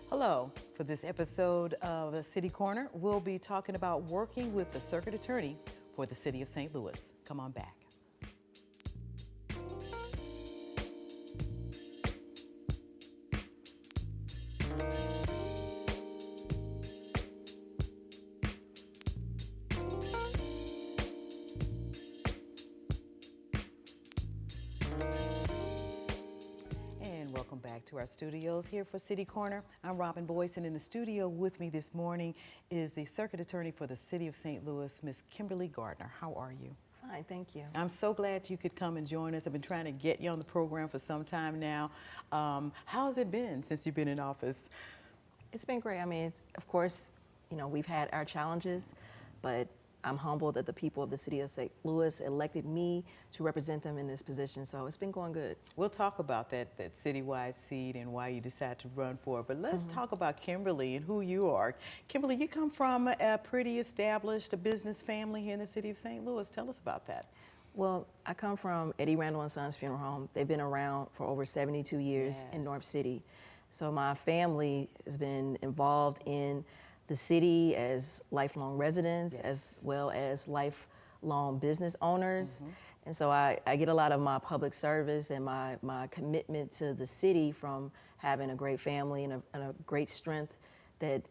Hello. For this episode of the City Corner, we'll be talking about working with the Circuit Attorney for the City of St. Louis. Come on back. Welcome back to our studios here for City Corner. I'm Robin Boyce, and in the studio with me this morning is the Circuit Attorney for the City of St. Louis, Ms. Kimberly Gardner. How are you? Fine, thank you. I'm so glad you could come and join us. I've been trying to get you on the program for some time now. How has it been since you've been in office? It's been great. I mean, of course, we've had our challenges, but I'm humbled that the people of the city of St. Louis elected me to represent them in this position, so it's been going good. We'll talk about that citywide seat and why you decided to run for it, but let's talk about Kimberly and who you are. Kimberly, you come from a pretty established business family here in the city of St. Louis. Tell us about that. Well, I come from Eddie Randall & Sons Funeral Home. They've been around for over 72 years in North City. So my family has been involved in the city as lifelong residents, as well as lifelong business owners. And so I get a lot of my public service and my commitment to the city from having a great family and a great strength that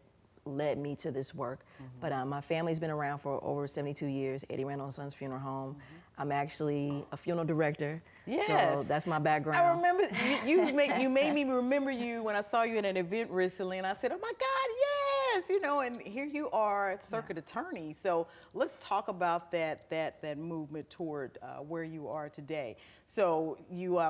led me to this work. But my family's been around for over 72 years, Eddie Randall & Sons Funeral Home. I'm actually a funeral director, so that's my background. I remember, you made me remember you when I saw you at an event recently, and I said, oh my God, yes, and here you are, Circuit Attorney. So let's talk about that movement toward where you are today. So you,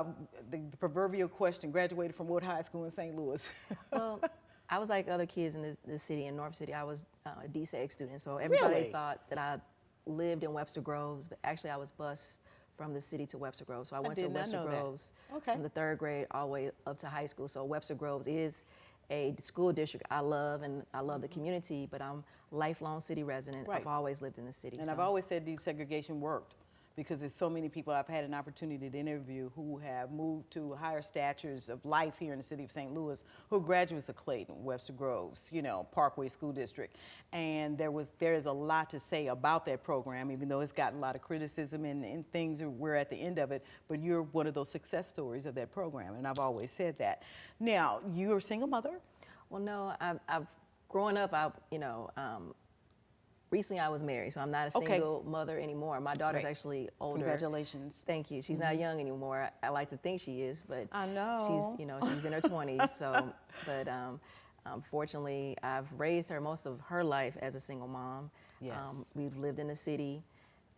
the proverbial question, graduated from what high school in St. Louis? Well, I was like other kids in the city, in North City. I was a DSEG student, so everybody thought that I lived in Webster Groves, but actually I was bused from the city to Webster Groves. So I went to Webster Groves from the 3rd grade all the way up to high school. So Webster Groves is a school district I love, and I love the community, but I'm a lifelong city resident. I've always lived in the city. And I've always said desegregation worked, because there's so many people I've had an opportunity to interview who have moved to higher statures of life here in the city of St. Louis, who are graduates of Clayton, Webster Groves, Parkway School District. And there is a lot to say about that program, even though it's gotten a lot of criticism and things, we're at the end of it, but you're one of those success stories of that program, and I've always said that. Now, you're a single mother? Well, no, I've growing up, recently I was married, so I'm not a single mother anymore. My daughter's actually older. Congratulations. Thank you. She's not young anymore. I like to think she is, but I know. She's in her 20s. So, but fortunately, I've raised her most of her life as a single mom. Yes. We've lived in the city,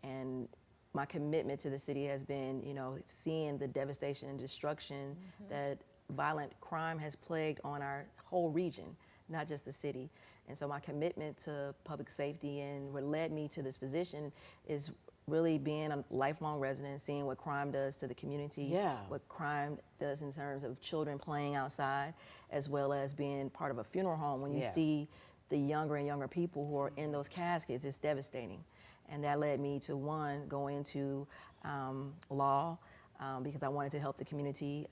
and my commitment to the city has been, seeing the devastation and destruction that violent crime has plagued on our whole region, not just the city. And so my commitment to public safety and what led me to this position is really being a lifelong resident, seeing what crime does to the community, what crime does in terms of children playing outside, as well as being part of a funeral home. When you see the younger and younger people who are in those caskets, it's devastating. And that led me to, one, go into law because I wanted to help the community,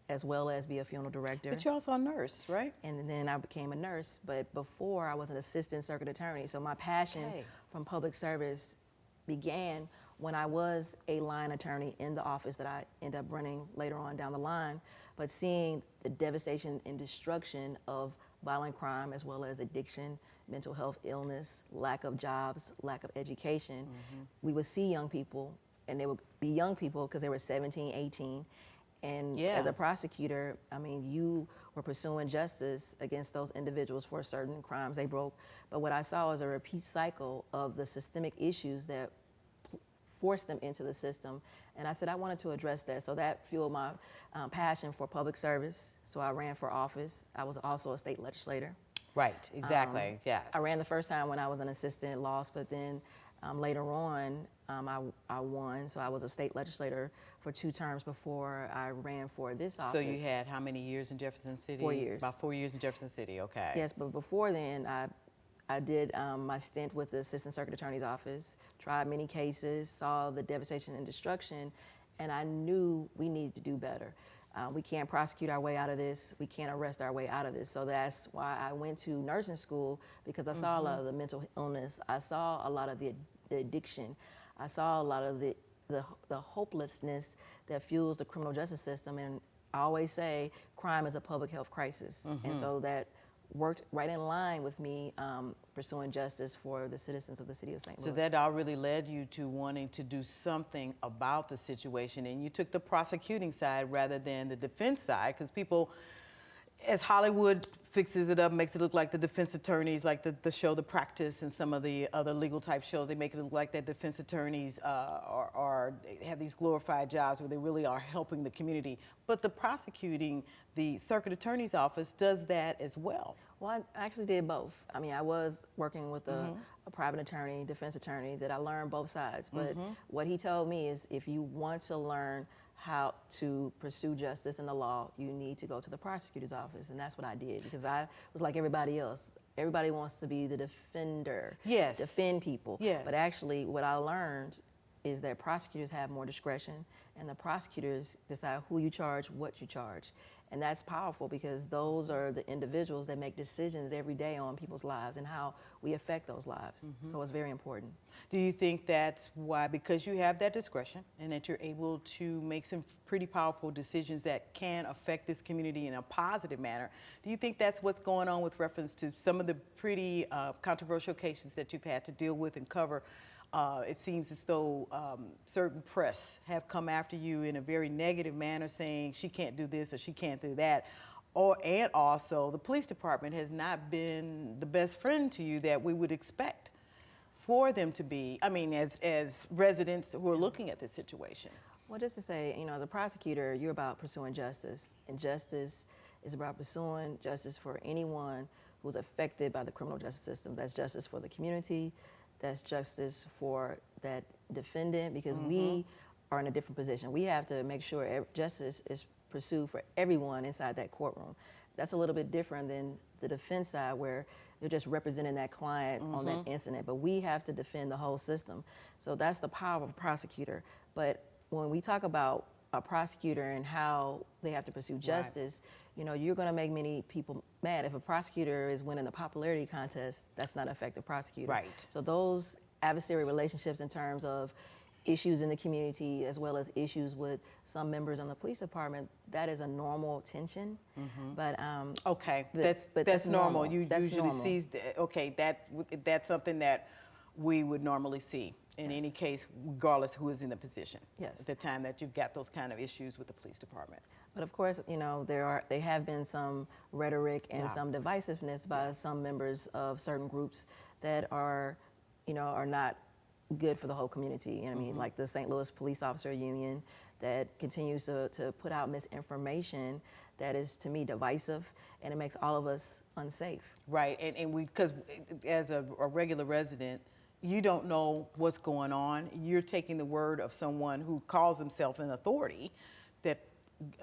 as well as be a funeral director. But you're also a nurse, right? And then I became a nurse, but before I was an assistant circuit attorney. So my passion from public service began when I was a line attorney in the office that I ended up running later on down the line, but seeing the devastation and destruction of violent crime, as well as addiction, mental health illness, lack of jobs, lack of education. We would see young people, and they would be young people because they were 17, 18, and as a prosecutor, I mean, you were pursuing justice against those individuals for certain crimes they broke. But what I saw was a repeat cycle of the systemic issues that forced them into the system. And I said I wanted to address that. So that fueled my passion for public service. So I ran for office. I was also a state legislator. Right, exactly, yes. I ran the first time when I was an assistant, lost, but then later on, I won, so I was a state legislator for 2 terms before I ran for this office. So you had how many years in Jefferson City? 4 years. About 4 years in Jefferson City, okay. Yes, but before then, I did my stint with the Assistant Circuit Attorney's Office, tried many cases, saw the devastation and destruction, and I knew we needed to do better. We can't prosecute our way out of this. We can't arrest our way out of this. So that's why I went to nursing school, because I saw a lot of the mental illness. I saw a lot of the addiction. I saw a lot of the hopelessness that fuels the criminal justice system. And I always say crime is a public health crisis. And so that worked right in line with me pursuing justice for the citizens of the city of St. Louis. So that all really led you to wanting to do something about the situation, and you took the prosecuting side rather than the defense side, because people, as Hollywood fixes it up, makes it look like the defense attorneys, like the show The Practice and some of the other legal type shows, they make it look like that defense attorneys have these glorified jobs where they really are helping the community. But the circuit attorney's office does that as well. Well, I actually did both. I mean, I was working with a private attorney, defense attorney, that I learned both sides. But what he told me is, if you want to learn how to pursue justice in the law, you need to go to the prosecutor's office. And that's what I did, because I was like everybody else. Everybody wants to be the defender, yes, defend people. Yes. But actually what I learned is that prosecutors have more discretion, and the prosecutors decide who you charge, what you charge. And that's powerful, because those are the individuals that make decisions every day on people's lives and how we affect those lives. So it's very important. Do you think that's why, because you have that discretion and that you're able to make some pretty powerful decisions that can affect this community in a positive manner, do you think that's what's going on with reference to some of the pretty controversial cases that you've had to deal with and cover? It seems as though certain press have come after you in a very negative manner, saying she can't do this or she can't do that. And also the police department has not been the best friend to you that we would expect for them to be, I mean, as residents who are looking at this situation. Well, just to say, you know, as a prosecutor, you're about pursuing justice, and justice is about pursuing justice for anyone who's affected by the criminal justice system. That's justice for the community, that's justice for that defendant, because we are in a different position. We have to make sure justice is pursued for everyone inside that courtroom. That's a little bit different than the defense side, where they're just representing that client on that incident, but we have to defend the whole system. So that's the power of a prosecutor. But when we talk about a prosecutor and how they have to pursue justice, you know, you're gonna make many people mad. If a prosecutor is winning a popularity contest, that's not an effective prosecutor. Right. So those adversary relationships in terms of issues in the community, as well as issues with some members on the police department, that is a normal tension. But okay, but that's normal. You that's usually normal. see, okay, that's something that we would normally see in any case, regardless who is in the position. Yes. At the time that you've got those kind of issues with the police department. But of course, you know, there have been some rhetoric and some divisiveness by some members of certain groups that are, you know, are not good for the whole community. You know what I mean? Like the St. Louis Police Officer Union that continues to put out misinformation that is, to me, divisive, and it makes all of us unsafe. Right, and because as a regular resident, you don't know what's going on. You're taking the word of someone who calls himself an authority that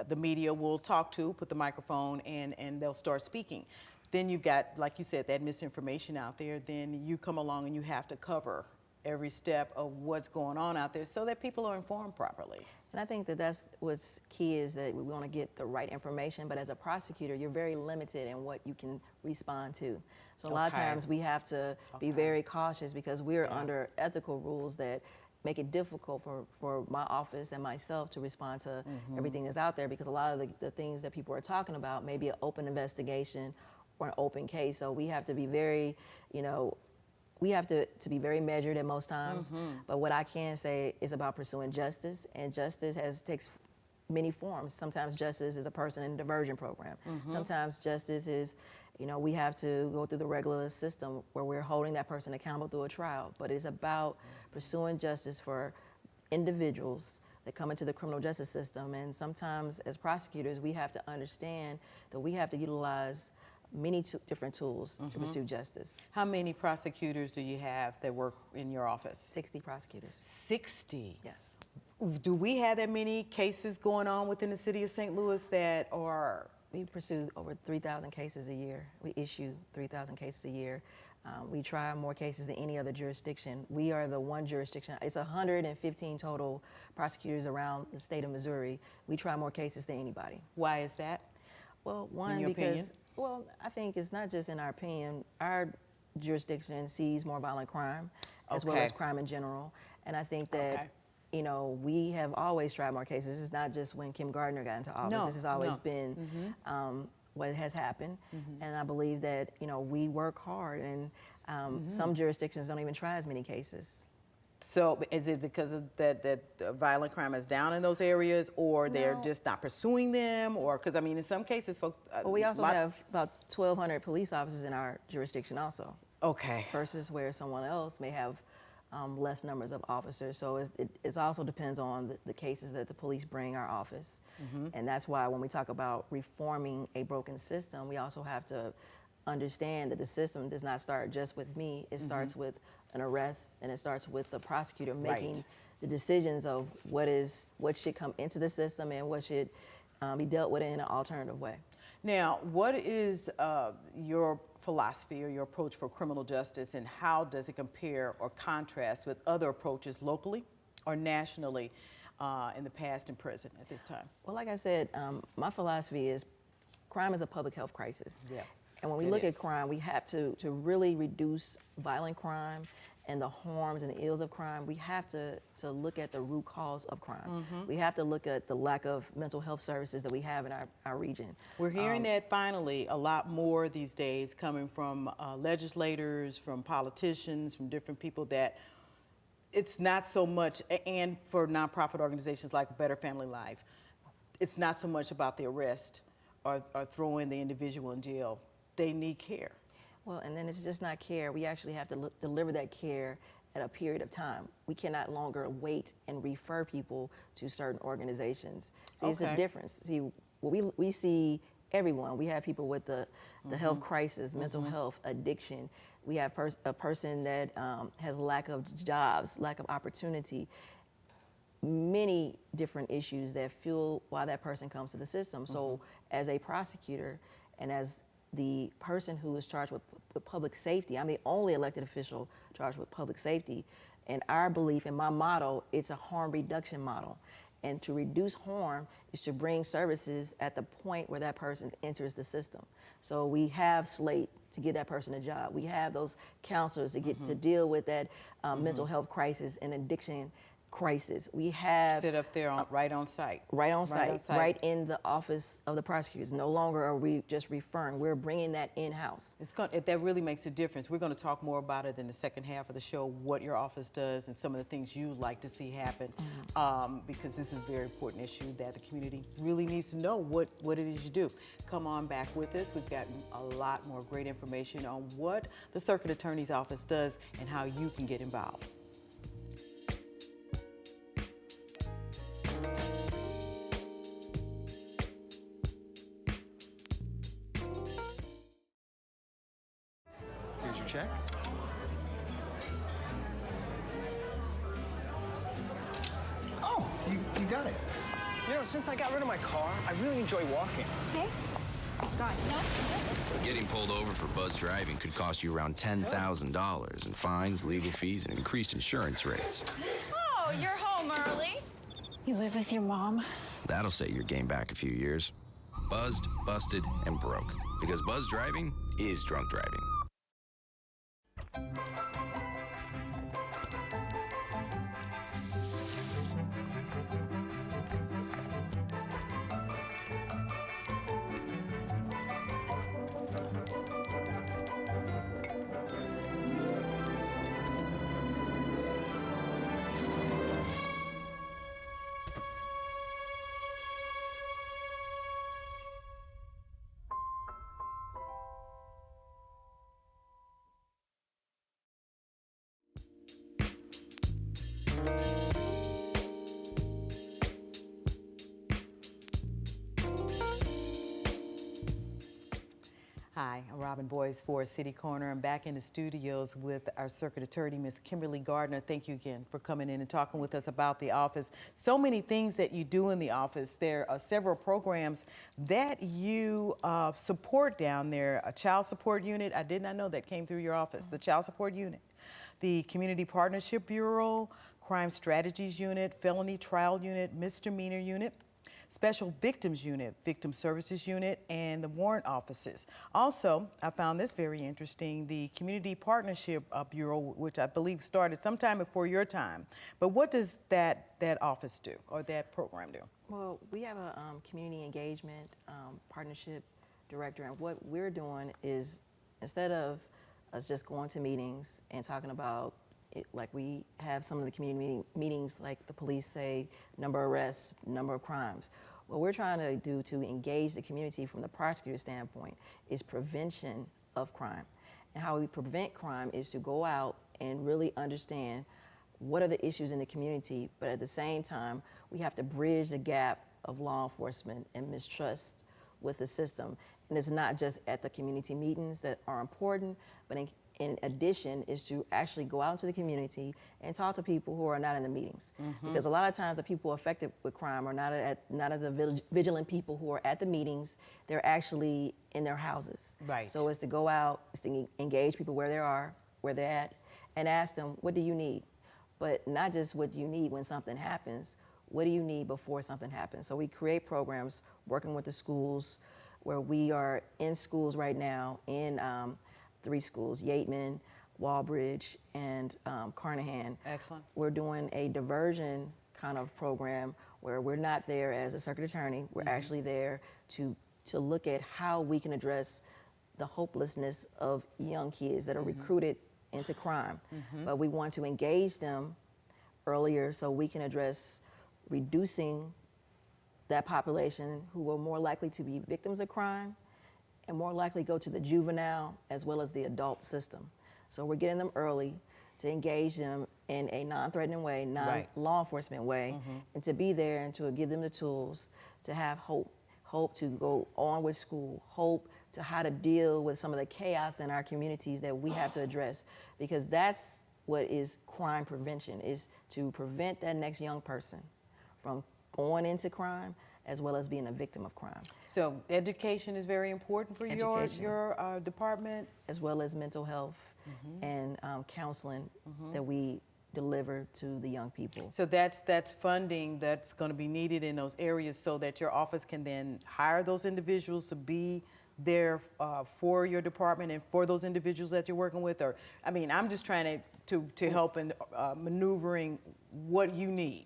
the media will talk to, put the microphone, and they'll start speaking. Then you've got, like you said, that misinformation out there. Then you come along and you have to cover every step of what's going on out there so that people are informed properly. And I think that that's what's key, is that we want to get the right information, but as a prosecutor, you're very limited in what you can respond to. So a lot of times we have to be very cautious, because we're under ethical rules that make it difficult for my office and myself to respond to everything that's out there, because a lot of the things that people are talking about may be an open investigation or an open case. So we have to be very, you know, we have to be very measured at most times. But what I can say is about pursuing justice, and justice takes many forms. Sometimes justice is a person in a diversion program. Sometimes justice is, you know, we have to go through the regular system where we're holding that person accountable through a trial. But it's about pursuing justice for individuals that come into the criminal justice system. And sometimes as prosecutors, we have to understand that we have to utilize many different tools to pursue justice. How many prosecutors do you have that work in your office? 60 prosecutors. 60? Yes. Do we have that many cases going on within the city of St. Louis that are? We pursue over 3,000 cases a year. We issue 3,000 cases a year. We try more cases than any other jurisdiction. We are the one jurisdiction. It's 115 total prosecutors around the state of Missouri. We try more cases than anybody. Why is that? Well, In one, your because, opinion? well, I think it's not just in our opinion. Our jurisdiction sees more violent crime as well Okay. as crime in general. And I think that, Okay. you know, we have always tried more cases. It's not just when Kim Gardner got into office. No, This has always no. been what has happened. And I believe that, you know, we work hard, and some jurisdictions don't even try as many cases. So is it because of that violent crime is down in those areas, or they're No. just not pursuing them, or because I mean in some cases folks. But we also have about 1,200 police officers in our jurisdiction also, Okay. versus where someone else may have less numbers of officers. So it also depends on the cases that the police bring our office. And that's why when we talk about reforming a broken system, we also have to understand that the system does not start just with me. It starts with an arrest, and it starts with the prosecutor making Right. the decisions of what should come into the system and what should be dealt with in an alternative way. Now, what is your philosophy or your approach for criminal justice, and how does it compare or contrast with other approaches locally or nationally in the past and present at this time? Well, like I said, my philosophy is crime is a public health crisis. Yeah, And when we it look is. at crime, we have to really reduce violent crime and the harms and the ills of crime. We have to look at the root cause of crime. We have to look at the lack of mental health services that we have in our region. We're hearing that finally a lot more these days coming from legislators, from politicians, from different people, that it's not so much, and for nonprofit organizations like A Better Family Life, it's not so much about the arrest or throwing the individual in jail. They need care. Well, and then it's just not care. We actually have to deliver that care at a period of time. We cannot longer wait and refer people to certain organizations. See, it's a Okay. difference. See, we see everyone. We have people with the health crisis, mental health, addiction. We have a person that has lack of jobs, lack of opportunity, many different issues that fuel why that person comes to the system. So as a prosecutor and as the person who is charged with public safety, I'm the only elected official charged with public safety. And our belief and my motto, it's a harm reduction model. And to reduce harm is to bring services at the point where that person enters the system. So we have SLATE to get that person a job. We have those counselors to get to deal with that mental health crisis and addiction crisis. We have Sit up there right on site. right on site, right in the office of the prosecutors. No longer are we just referring, we're bringing that in-house. That really makes a difference. We're going to talk more about it in the second half of the show, what your office does and some of the things you like to see happen, because this is a very important issue that the community really needs to know what it is you do. Come on back with us. We've got a lot more great information on what the Circuit Attorney's Office does and how you can get involved. Here's your check. Oh, you got it. You know, since I got rid of my car, I really enjoy walking. Okay. Got it. No? Getting pulled over for buzz driving could cost you around $10,000 in fines, legal fees, and increased insurance rates. Oh, you're home early. You live with your mom? That'll set your game back a few years. Buzzed, busted, and broke. Because buzz driving is drunk driving. Hi, I'm Robin Boyce for City Corner. I'm back in the studios with our Circuit Attorney, Ms. Kimberly Gardner. Thank you again for coming in and talking with us about the office. So many things that you do in the office. There are several programs that you support down there. A child support unit, I did not know that came through your office. The child support unit, the Community Partnership Bureau, Crime Strategies Unit, Felony Trial Unit, Misdemeanor Unit, Special Victims Unit, Victim Services Unit, and the warrant offices. Also, I found this very interesting, the Community Partnership Bureau, which I believe started sometime before your time. But what does that office do, or that program do? Well, we have a community engagement partnership director, and what we're doing is, instead of us just going to meetings and talking about it, like we have some of the community meetings, like the police say, number of arrests, number of crimes. What we're trying to do to engage the community from the prosecutor standpoint is prevention of crime. And how we prevent crime is to go out and really understand what are the issues in the community, but at the same time, we have to bridge the gap of law enforcement and mistrust with the system. And it's not just at the community meetings that are important, but in addition is to actually go out into the community and talk to people who are not in the meetings. Because a lot of times the people affected with crime are not at the vigilant people who are at the meetings, they're actually in their houses. Right. So it's to go out, it's to engage people where they are, where they're at, and ask them, what do you need? But not just what you need when something happens, what do you need before something happens? So we create programs working with the schools, where we are in schools right now in 3 schools, Yateman, Walbridge, and Carnahan. Excellent. We're doing a diversion kind of program where we're not there as a circuit attorney. We're actually there to look at how we can address the hopelessness of young kids that are recruited into crime. But we want to engage them earlier so we can address reducing that population who are more likely to be victims of crime and more likely go to the juvenile as well as the adult system. So we're getting them early to engage them in a non-threatening way, non-law enforcement way, and to be there and to give them the tools to have hope to go on with school, hope to how to deal with some of the chaos in our communities that we have to address, because that's what is crime prevention, is to prevent that next young person from going into crime as well as being a victim of crime. So education is very important for your department? As well as mental health and counseling that we deliver to the young people. So that's funding that's going to be needed in those areas so that your office can then hire those individuals to be there for your department and for those individuals that you're working with? Or, I mean, I'm just trying to help in maneuvering what you need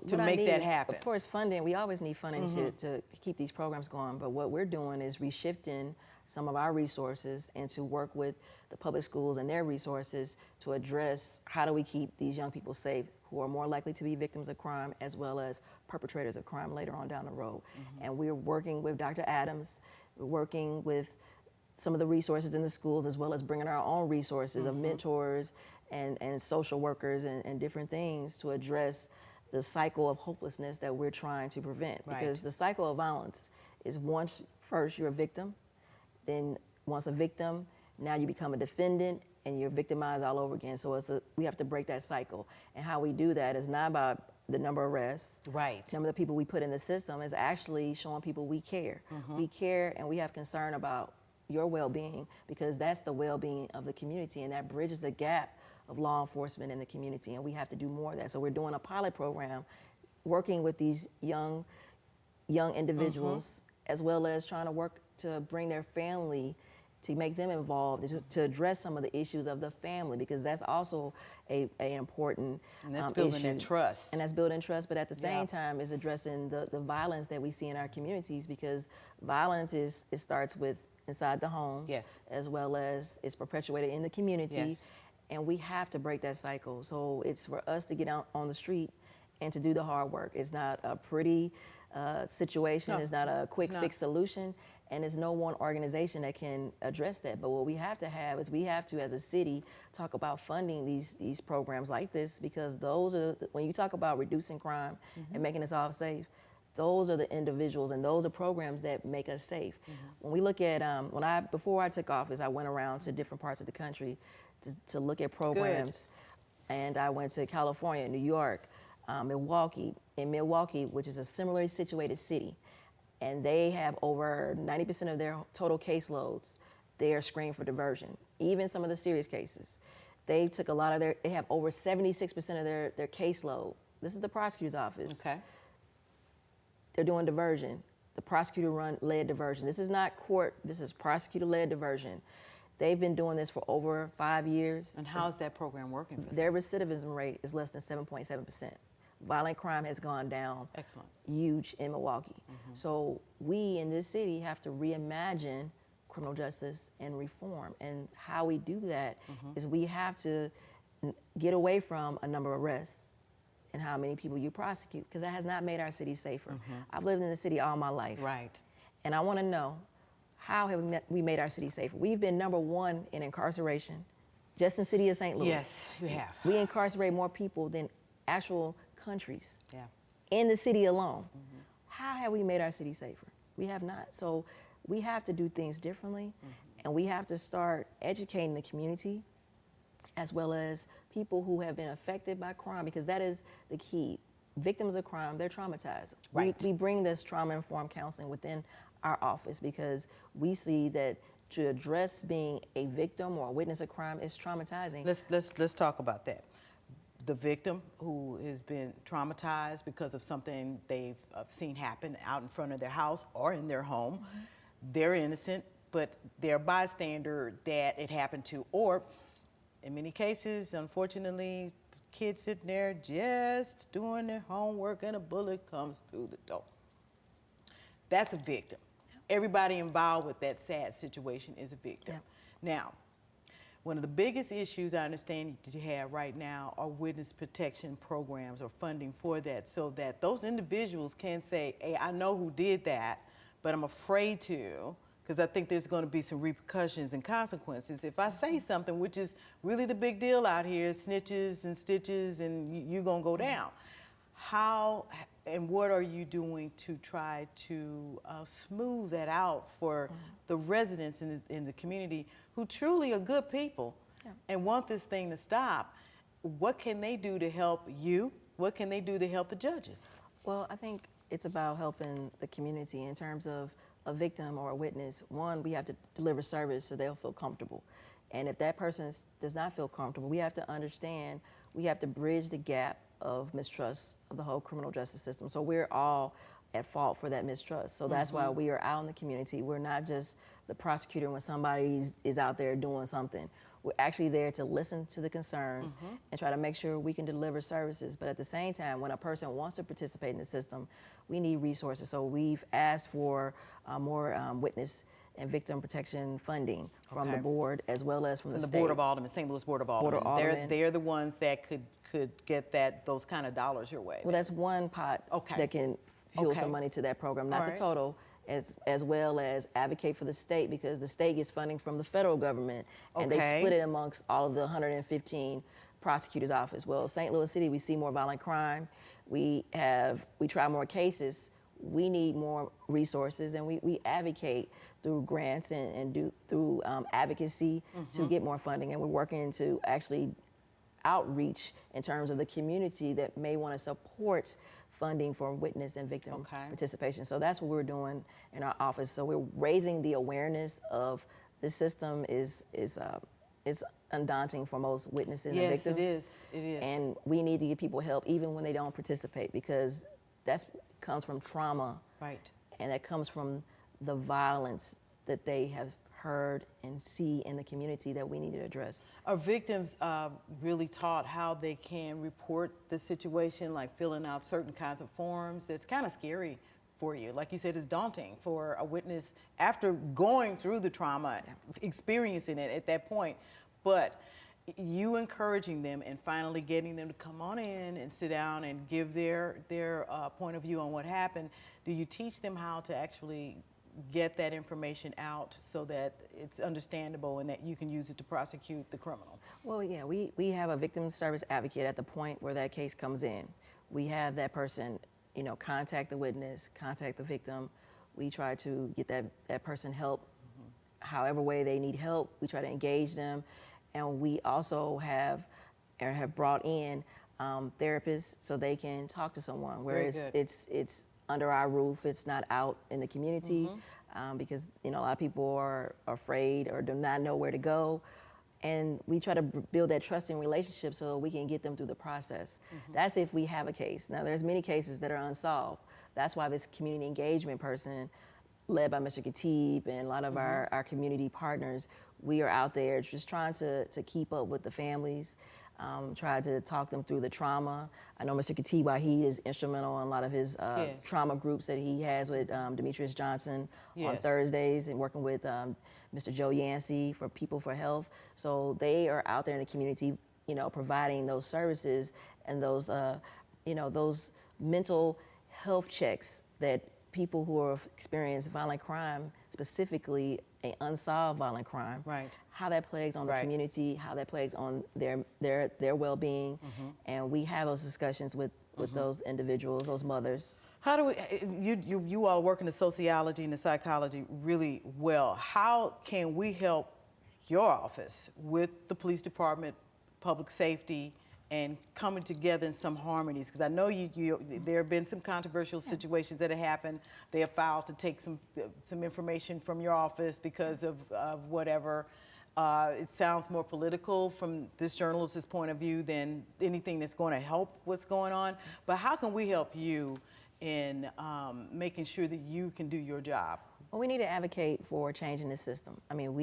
to make that happen. Of course, funding, we always need funding to keep these programs going, but what we're doing is reshifting some of our resources and to work with the public schools and their resources to address how do we keep these young people safe who are more likely to be victims of crime as well as perpetrators of crime later on down the road. And we're working with Dr. Adams, we're working with some of the resources in the schools as well as bringing our own resources of mentors and social workers and different things to address the cycle of hopelessness that we're trying to prevent. Because the cycle of violence is once first you're a victim, then once a victim, now you become a defendant and you're victimized all over again. So we have to break that cycle. And how we do that is not about the number of arrests. Number of the people we put in the system is actually showing people we care. We care and we have concern about your well-being, because that's the well-being of the community, and that bridges the gap of law enforcement in the community, and we have to do more of that. So we're doing a pilot program working with these young individuals as well as trying to work to bring their family, to make them involved, to address some of the issues of the family, because that's also a important and that's building that trust. And that's building trust, but at the same time is addressing the violence that we see in our communities, because violence it starts with inside the home, as well as it's perpetuated in the community, and we have to break that cycle. So it's for us to get out on the street and to do the hard work. It's not a pretty situation, it's not a quick fix solution, and there's no one organization that can address that. But what we have to have is we have to, as a city, talk about funding these programs like this, because those are, when you talk about reducing crime and making us all safe, Those are the individuals and those are programs that make us safe. When we look at, before I took office, I went around to different parts of the country to look at programs. And I went to California, New York, Milwaukee. In Milwaukee, which is a similarly situated city, and they have over 90% of their total caseloads, they are screened for diversion. Even some of the serious cases. They took a lot of they have over 76% of their caseload. This is the prosecutor's office. Okay. They're doing diversion. The prosecutor-led diversion. This is not court, this is prosecutor-led diversion. They've been doing this for over 5 years. And how's that program working for them? Their recidivism rate is less than 7.7%. Violent crime has gone down. Excellent. Huge in Milwaukee. So we in this city have to reimagine criminal justice and reform. And how we do that is we have to get away from a number of arrests and how many people you prosecute, because that has not made our city safer. I've lived in the city all my life. Right. And I want to know, how have we made our city safer? We've been #1 in incarceration, just in the city of St. Louis. Yes, you have. We incarcerate more people than actual countries Yeah. in the city alone. How have we made our city safer? We have not. So we have to do things differently, and we have to start educating the community as well as people who have been affected by crime, because that is the key. Victims of crime, they're traumatized. Right. We bring this trauma-informed counseling within our office because we see that to address being a victim or a witness of crime is traumatizing. Let's talk about that. The victim who has been traumatized because of something they've seen happen out in front of their house or in their home, they're innocent, but they're a bystander that it happened to, or in many cases, unfortunately, kids sitting there just doing their homework and a bullet comes through the door. That's a victim. Everybody involved with that sad situation is a victim. Yep. Now, one of the biggest issues I understand that you have right now are witness protection programs or funding for that, so that those individuals can say, hey, I know who did that, but I'm afraid to, because I think there's going to be some repercussions and consequences if I say something, which is really the big deal out here, snitches and stitches, and you're going to go down. How and what are you doing to try to smooth that out for the residents in the community who truly are good people and want this thing to stop? What can they do to help you? What can they do to help the judges? Well, I think it's about helping the community in terms of a victim or a witness. One, we have to deliver service so they'll feel comfortable. And if that person does not feel comfortable, we have to understand, we have to bridge the gap of mistrust of the whole criminal justice system. So we're all at fault for that mistrust. So that's why we are out in the community. We're not just the prosecutor when somebody is out there doing something. We're actually there to listen to the concerns and try to make sure we can deliver services. But at the same time, when a person wants to participate in the system, we need resources. So we've asked for more witness and victim protection funding from the board as well as from the state. Board of Aldermen, St. Louis Board of Aldermen. They're the ones that could get those kind of dollars your way. Well, that's one pot that can fuel some money to that program, not the total, as well as advocate for the state, because the state gets funding from the federal government and they split it amongst all of the 115 prosecutors' office. Well, St. Louis City, we see more violent crime. We try more cases. We need more resources, and we advocate through grants and through advocacy to get more funding. And we're working to actually outreach in terms of the community that may want to support funding for witness and victim participation. So that's what we're doing in our office. So we're raising the awareness of the system is undaunting for most witnesses and victims. Yes, it is. And we need to give people help even when they don't participate, because that comes from trauma. Right. And that comes from the violence that they have heard and see in the community that we need to address. Are victims really taught how they can report the situation, like filling out certain kinds of forms? It's kind of scary for you. Like you said, it's daunting for a witness after going through the trauma, experiencing it at that point. But you encouraging them and finally getting them to come on in and sit down and give their point of view on what happened, do you teach them how to actually get that information out so that it's understandable and that you can use it to prosecute the criminal? Well, yeah, we have a victim service advocate at the point where that case comes in. We have that person contact the witness, contact the victim. We try to get that person help, however way they need help. We try to engage them, and we also have brought in therapists so they can talk to someone. Whereas it's under our roof, it's not out in the community because a lot of people are afraid or do not know where to go. And we try to build that trusting relationship so we can get them through the process. That's if we have a case. Now, there's many cases that are unsolved. That's why this community engagement person, led by Mr. Khatib and a lot of our community partners, we are out there just trying to keep up with the families, try to talk them through the trauma. I know Mr. Khatib, while he is instrumental in a lot of his trauma groups that he has with Demetrius Johnson on Thursdays, and working with Mr. Joe Yancey for People for Health. So they are out there in the community, providing those services and those, those mental health checks that people who have experienced violent crime, specifically an unsolved violent crime, how that plagues on the community, how that plagues on their well-being, and we have those discussions with those individuals, those mothers. How do we, you all work in the sociology and the psychology really well. How can we help your office with the police department, public safety, and coming together in some harmonies? Because I know there have been some controversial situations that have happened. They have filed to take some information from your office because of whatever. It sounds more political from this journalist's point of view than anything that's going to help what's going on. But how can we help you in making sure that you can do your job? Well, we need to advocate for changing the system. I mean,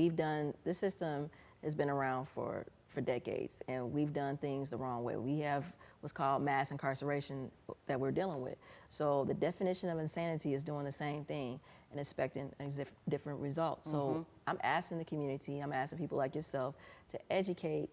this system has been around for decades, and we've done things the wrong way. We have what's called mass incarceration that we're dealing with. So the definition of insanity is doing the same thing and expecting a different result. So I'm asking the community, I'm asking people like yourself to educate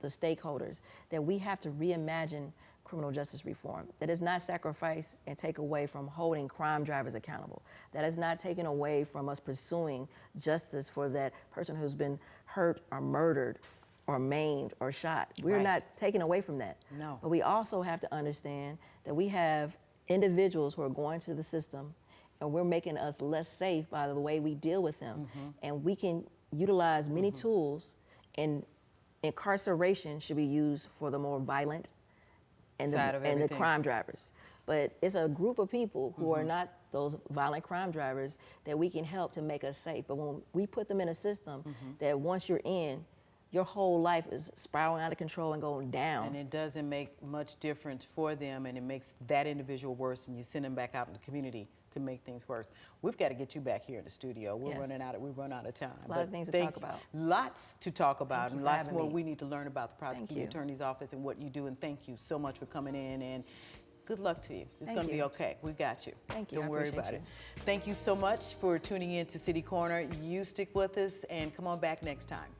the stakeholders that we have to reimagine criminal justice reform. That is not sacrifice and take away from holding crime drivers accountable. That is not taken away from us pursuing justice for that person who's been hurt or murdered or maimed or shot. We're not taking away from that. No. But we also have to understand that we have individuals who are going to the system and we're making us less safe by the way we deal with them. And we can utilize many tools, and incarceration should be used for the more violent and the crime drivers. But it's a group of people who are not those violent crime drivers that we can help to make us safe. But when we put them in a system that once you're in, your whole life is spiraling out of control and going down. And it doesn't make much difference for them, and it makes that individual worse, and you send them back out in the community to make things worse. We've got to get you back here in the studio. We've run out of time. A lot of things to talk about. Lots to talk about, and lots more me. we need to learn about the prosecuting attorney's office and what you do. And thank you so much for coming in, and good luck to you. It's going to be okay. We got you. Thank you. Don't worry about it. Thank you so much for tuning in to City Corner. You stick with us and come on back next time.